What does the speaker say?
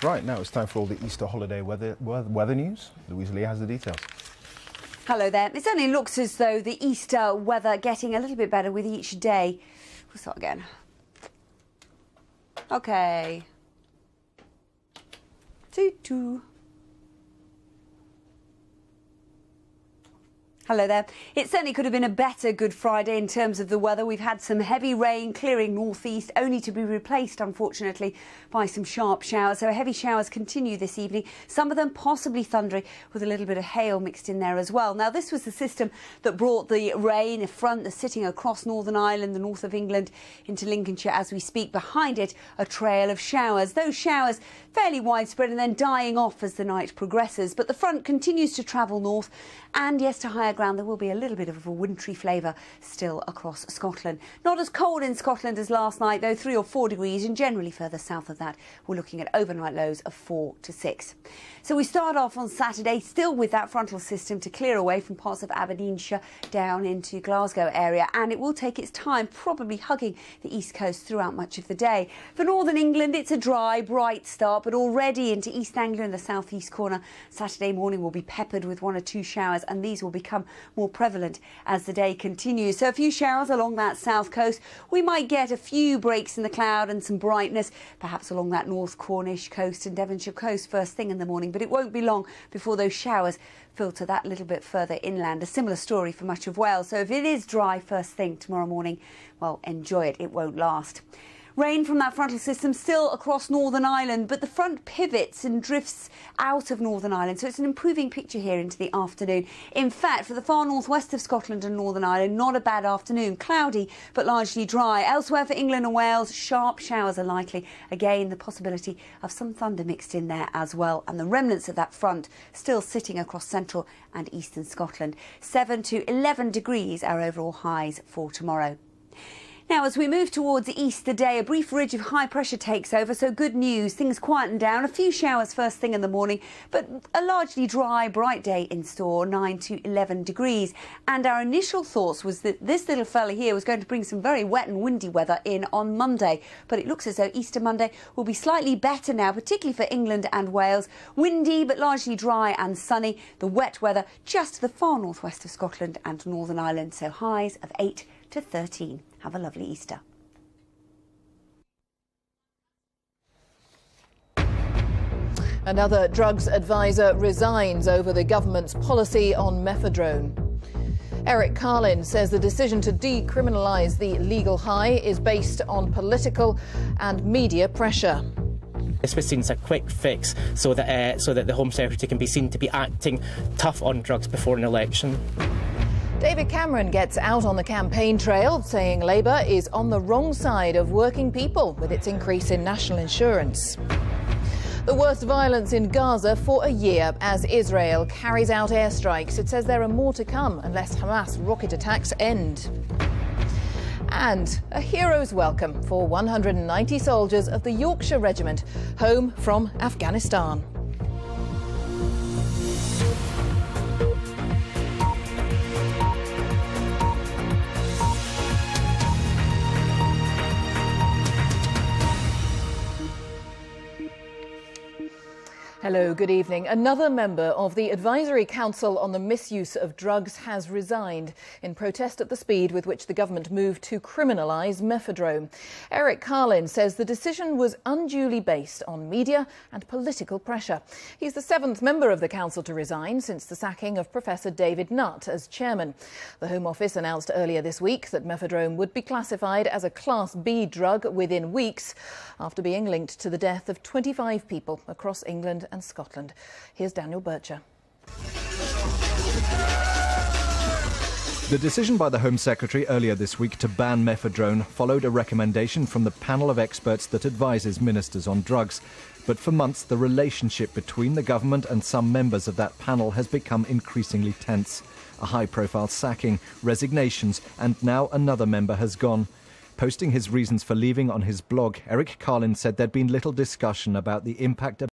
Right, now it's time for all the Easter holiday weather news. Louise Lear has the details. Hello there. It certainly looks as though the Easter weather getting a little bit better with each day. We'll start again. OK. Toot. Hello there. It certainly could have been a better Good Friday in terms of the weather. We've had some heavy rain clearing northeast, only to be replaced, unfortunately, by some sharp showers. So heavy showers continue this evening, some of them possibly thundery with a little bit of hail mixed in there as well. Now, this was the system that brought the rain, a front that's sitting across Northern Ireland, the north of England, into Lincolnshire as we speak. Behind it, a trail of showers. Those showers fairly widespread and then dying off as the night progresses. But the front continues to travel north, and yes, to higher ground, there will be a little bit of a wintry flavour still across Scotland. Not as cold in Scotland as last night, though, 3 or 4 degrees, and generally further south of that, we're looking at overnight lows of 4 to 6. So we start off on Saturday still with that frontal system to clear away from parts of Aberdeenshire down into Glasgow area, and it will take its time, probably hugging the east coast throughout much of the day. For northern England, it's a dry, bright start, but already into East Anglia and the southeast corner, Saturday morning will be peppered with 1 or 2 showers, and these will become more prevalent as the day continues. So a few showers along that south coast. We might get a few breaks in the cloud and some brightness, perhaps along that North Cornish coast and Devonshire coast first thing in the morning, but it won't be long before those showers filter that little bit further inland. A similar story for much of Wales. So if it is dry first thing tomorrow morning, well, enjoy it. It won't last. Rain from that frontal system still across Northern Ireland, but the front pivots and drifts out of Northern Ireland, so it's an improving picture here into the afternoon. In fact, for the far northwest of Scotland and Northern Ireland, not a bad afternoon. Cloudy, but largely dry. Elsewhere for England and Wales, sharp showers are likely. Again, the possibility of some thunder mixed in there as well. And the remnants of that front still sitting across central and eastern Scotland. 7 to 11 degrees our overall highs for tomorrow. Now, as we move towards Easter Day, a brief ridge of high pressure takes over, so good news. Things quieten down, a few showers first thing in the morning, but a largely dry, bright day in store, 9 to 11 degrees. And our initial thoughts was that this little fella here was going to bring some very wet and windy weather in on Monday. But it looks as though Easter Monday will be slightly better now, particularly for England and Wales. Windy, but largely dry and sunny. The wet weather just to the far northwest of Scotland and Northern Ireland, so highs of 8 to 13. Have a lovely Easter. Another drugs advisor resigns over the government's policy on methadone. Eric Carlin says the decision to decriminalise the legal high is based on political and media pressure. This was seen as a quick fix so that the Home Secretary can be seen to be acting tough on drugs before an election. David Cameron gets out on the campaign trail, saying Labour is on the wrong side of working people with its increase in national insurance. The worst violence in Gaza for a year as Israel carries out airstrikes. It says there are more to come unless Hamas rocket attacks end. And a hero's welcome for 190 soldiers of the Yorkshire Regiment, home from Afghanistan. Hello, good evening. Another member of the Advisory Council on the Misuse of Drugs has resigned in protest at the speed with which the government moved to criminalise methadone. Eric Carlin says the decision was unduly based on media and political pressure. He's the 7th member of the council to resign since the sacking of Professor David Nutt as chairman. The Home Office announced earlier this week that methadone would be classified as a Class B drug within weeks after being linked to the death of 25 people across England and Scotland. Here's Daniel Bircher. The decision by the Home Secretary earlier this week to ban methadone followed a recommendation from the panel of experts that advises ministers on drugs. But for months, the relationship between the government and some members of that panel has become increasingly tense. A high-profile sacking, resignations, and now another member has gone. Posting his reasons for leaving on his blog, Eric Carlin said there'd been little discussion about the impact of